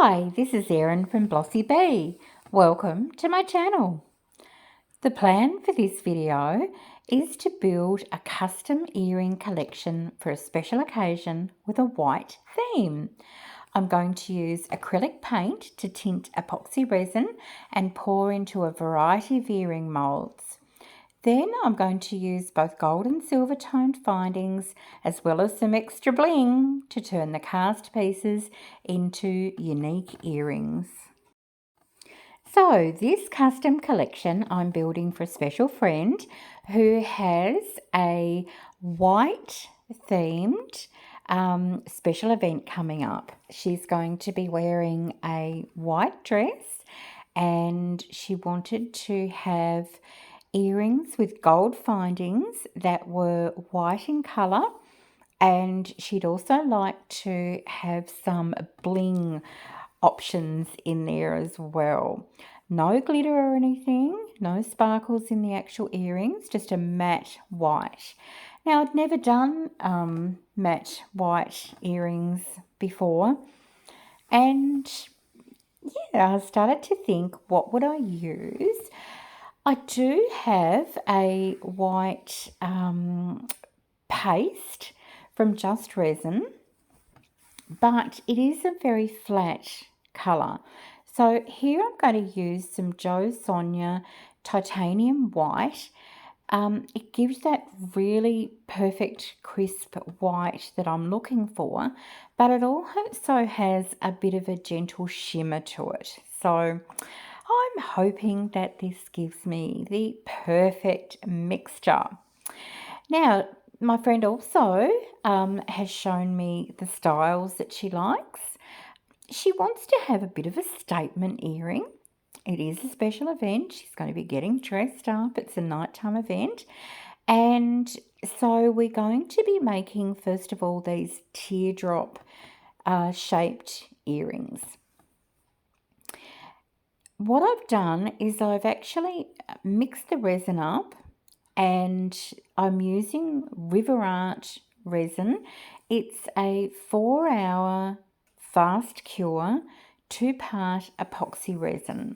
Hi, this is Erin from Blossy Bee. Welcome to my channel. The plan for this video is to build a custom earring collection for a special occasion with a white theme. I'm going to use acrylic paint to tint epoxy resin and pour into a variety of earring moulds. Then I'm going to use both gold and silver toned findings as well as some extra bling to turn the cast pieces into unique earrings. So this custom collection I'm building for a special friend who has a white themed special event coming up. She's going to be wearing a white dress and she wanted to have earrings with gold findings that were white in colour, and she'd also like to have some bling options in there as well. No glitter or anything, no sparkles in the actual earrings, just a matte white. Now, I'd never done matte white earrings before, and yeah, I started to think, what would I use? I do have a white paste from Just Resin, but it is a very flat colour. So here I'm going to use some Jo Sonia titanium white. It gives that really perfect crisp white that I'm looking for, but it also has a bit of a gentle shimmer to it. So I'm hoping that this gives me the perfect mixture. Now, my friend also has shown me the styles that she likes. She wants to have a bit of a statement earring. It is a special event. She's going to be getting dressed up. It's a nighttime event. And so we're going to be making, first of all, these teardrop shaped earrings. What I've done is I've actually mixed the resin up and I'm using River Art resin. It's a 4-hour fast cure 2-part epoxy resin.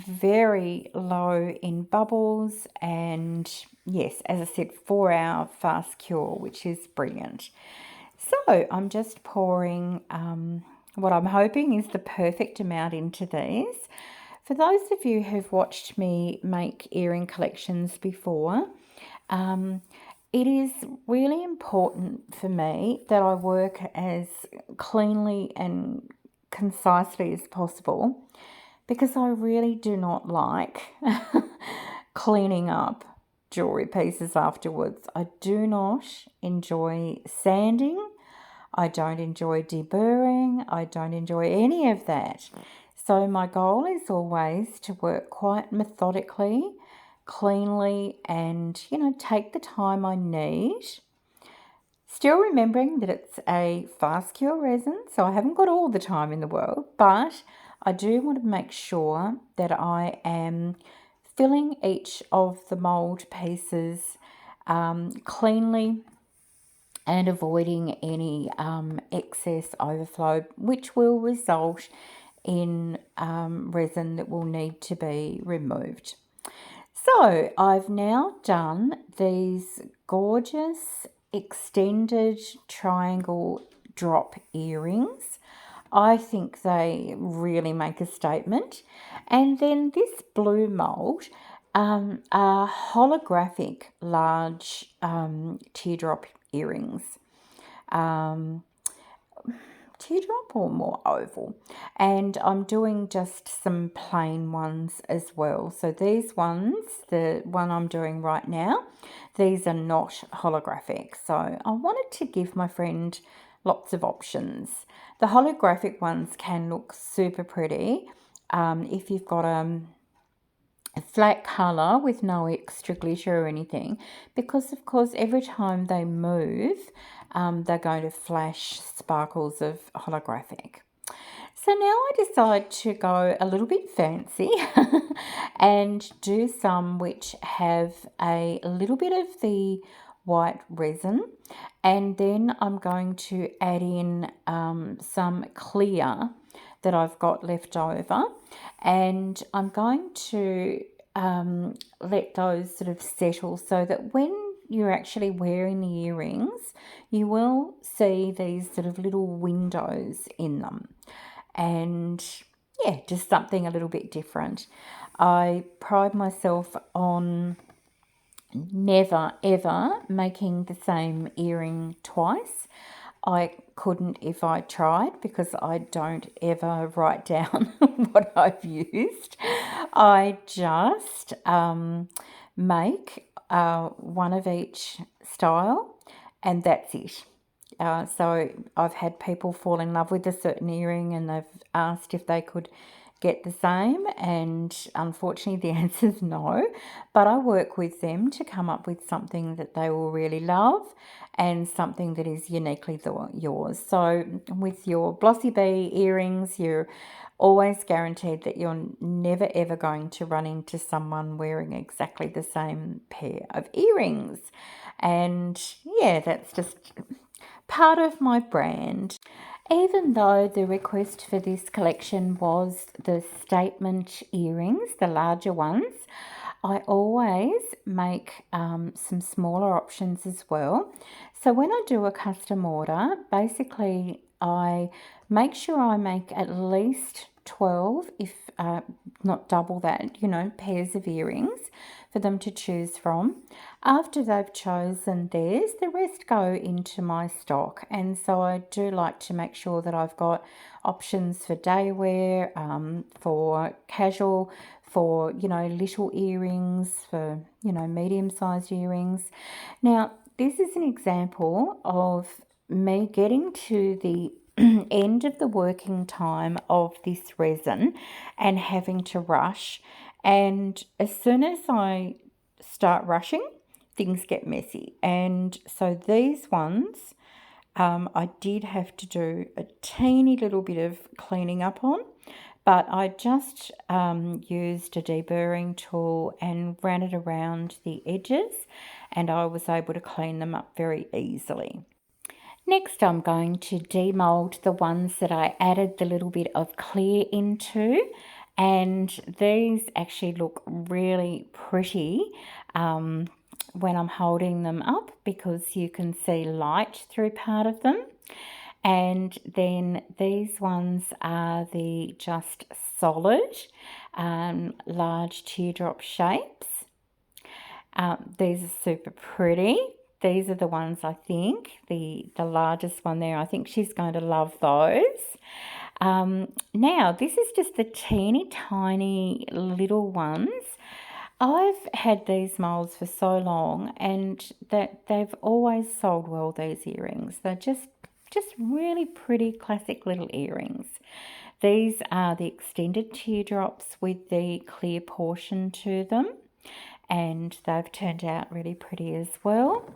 Very low in bubbles and yes, as I said, 4-hour fast cure, which is brilliant. So I'm just pouring what I'm hoping is the perfect amount into these. For those of you who've watched me make earring collections before, it is really important for me that I work as cleanly and concisely as possible, because I really do not like cleaning up jewellery pieces afterwards. I do not enjoy sanding. I don't enjoy deburring. I don't enjoy any of that. So my goal is always to work quite methodically, cleanly, and, take the time I need. Still remembering that it's a fast cure resin, so I haven't got all the time in the world, but I do want to make sure that I am filling each of the mould pieces cleanly and avoiding any excess overflow, which will result in resin that will need to be removed. So I've now done these gorgeous extended triangle drop earrings. I think they really make a statement. And then this blue mould are holographic large teardrop earrings. Teardrop or more oval, and I'm doing just some plain ones as well. So these ones, the one I'm doing right now, these are not holographic, so I wanted to give my friend lots of options. The holographic ones can look super pretty if you've got a flat colour with no extra glitter or anything, because of course every time they move they're going to flash sparkles of holographic. So now I decide to go a little bit fancy and do some which have a little bit of the white resin, and then I'm going to add in some clear that I've got left over, and I'm going to let those sort of settle so that when you're actually wearing the earrings, you will see these sort of little windows in them. And yeah, just something a little bit different. I pride myself on never ever making the same earring twice. I couldn't if I tried, because I don't ever write down what I've used. I just make one of each style, and that's it. So I've had people fall in love with a certain earring and they've asked if they could get the same, and unfortunately the answer is no, but I work with them to come up with something that they will really love and something that is uniquely yours. So with your Blossy Bee earrings, you're always guaranteed that you're never ever going to run into someone wearing exactly the same pair of earrings. And yeah, that's just part of my brand. Even though the request for this collection was the statement earrings, the larger ones, I always make some smaller options as well. So when I do a custom order, basically I make sure I make at least 12, if not double that, pairs of earrings for them to choose from. After they've chosen theirs, the rest go into my stock. And so I do like to make sure that I've got options for day wear, for casual, for, little earrings, for, medium-sized earrings. Now, this is an example of me getting to the end of the working time of this resin and having to rush. And as soon as I start rushing, things get messy. And so these ones, I did have to do a teeny little bit of cleaning up on, but I just used a deburring tool and ran it around the edges, and I was able to clean them up very easily. Next, I'm going to demold the ones that I added the little bit of clear into, and these actually look really pretty when I'm holding them up, because you can see light through part of them. And then these ones are the just solid large teardrop shapes. These are super pretty. These are the ones, I think, the largest one there. I think she's going to love those. Now, this is just the teeny tiny little ones. I've had these molds for so long, and that they've always sold well, these earrings. They're just really pretty classic little earrings. These are the extended teardrops with the clear portion to them, and they've turned out really pretty as well.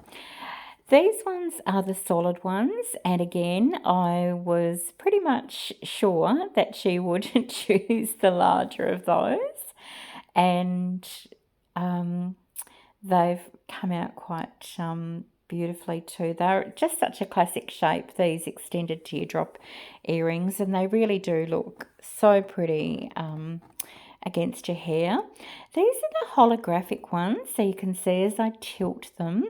These ones are the solid ones, and again, I was pretty much sure that she would choose the larger of those, and they've come out quite beautifully too. They're just such a classic shape, these extended teardrop earrings, and they really do look so pretty against your hair. These are the holographic ones, so you can see as I tilt them,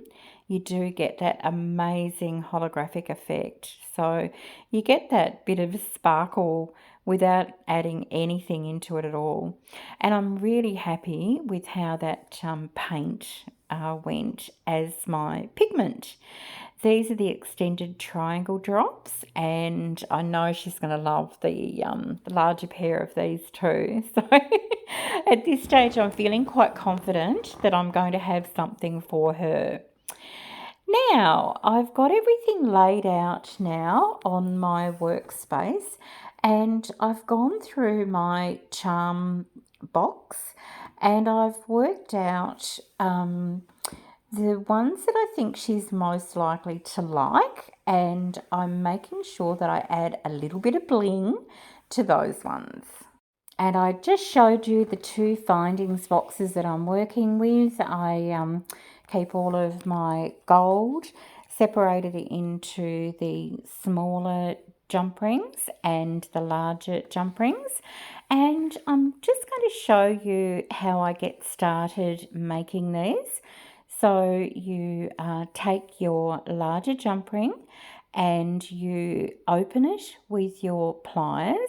you do get that amazing holographic effect. So you get that bit of sparkle without adding anything into it at all. And I'm really happy with how that paint went as my pigment. These are the extended triangle drops, and I know she's going to love the larger pair of these too. So at this stage, I'm feeling quite confident that I'm going to have something for her. Now, I've got everything laid out now on my workspace, and I've gone through my charm box and I've worked out the ones that I think she's most likely to like, and I'm making sure that I add a little bit of bling to those ones. And I just showed you the two findings boxes that I'm working with. I keep all of my gold separated into the smaller jump rings and the larger jump rings. And I'm just going to show you how I get started making these. So you take your larger jump ring and you open it with your pliers,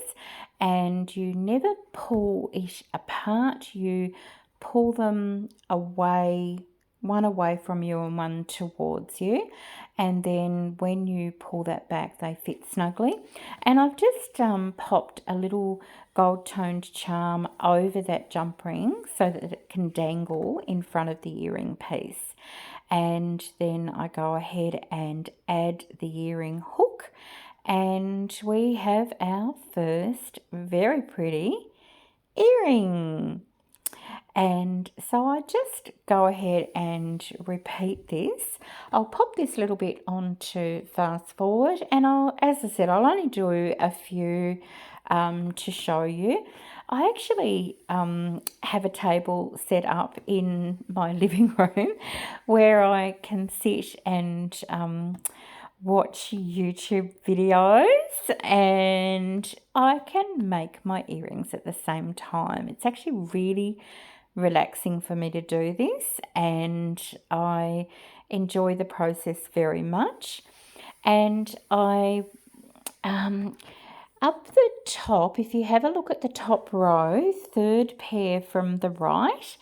and you never pull it apart. You pull them away, one away from you and one towards you, and then when you pull that back they fit snugly. And I've just popped a little gold toned charm over that jump ring so that it can dangle in front of the earring piece. And then I go ahead and add the earring hook, and we have our first very pretty earring. And so I just go ahead and repeat this. I'll pop this little bit onto fast forward, and as I said, I'll only do a few to show you. I actually have a table set up in my living room where I can sit and watch YouTube videos, and I can make my earrings at the same time. It's actually really relaxing for me to do this, and I enjoy the process very much. And I up the top, if you have a look at the top row, third pair from the right,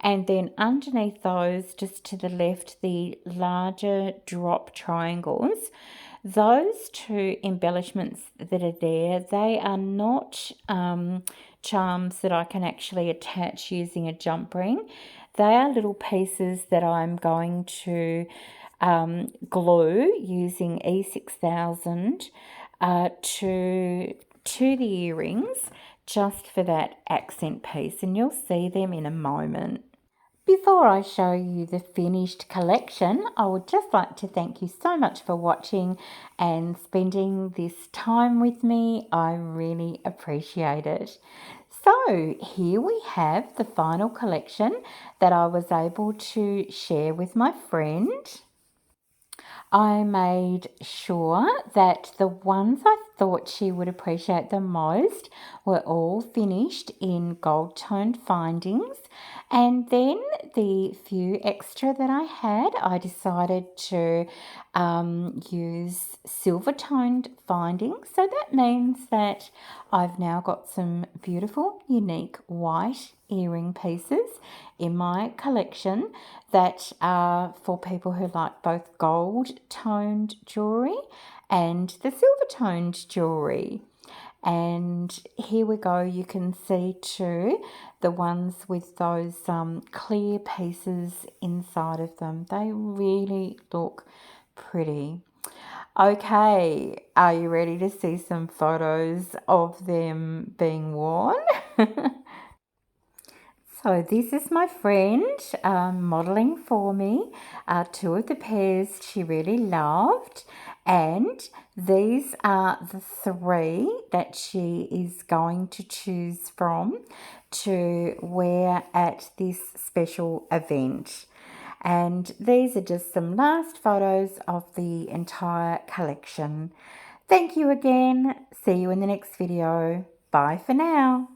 and then underneath those, just to the left, the larger drop triangles, those two embellishments that are there, they are not charms that I can actually attach using a jump ring. They are little pieces that I'm going to glue using E6000 to the earrings, just for that accent piece, and you'll see them in a moment. Before I show you the finished collection, I would just like to thank you so much for watching and spending this time with me. I really appreciate it. So here we have the final collection that I was able to share with my friend. I made sure that the ones I thought she would appreciate the most were all finished in gold toned findings, and then the few extra that I had, I decided to use silver toned findings. So that means that I've now got some beautiful, unique white earring pieces in my collection that are for people who like both gold toned jewellery and the silver toned jewellery. And here we go, you can see too the ones with those clear pieces inside of them. They really look pretty. Okay, are you ready to see some photos of them being worn? So this is my friend modelling for me two of the pairs she really loved, and these are the three that she is going to choose from to wear at this special event. And these are just some last photos of the entire collection. Thank you again. See you in the next video. Bye for now.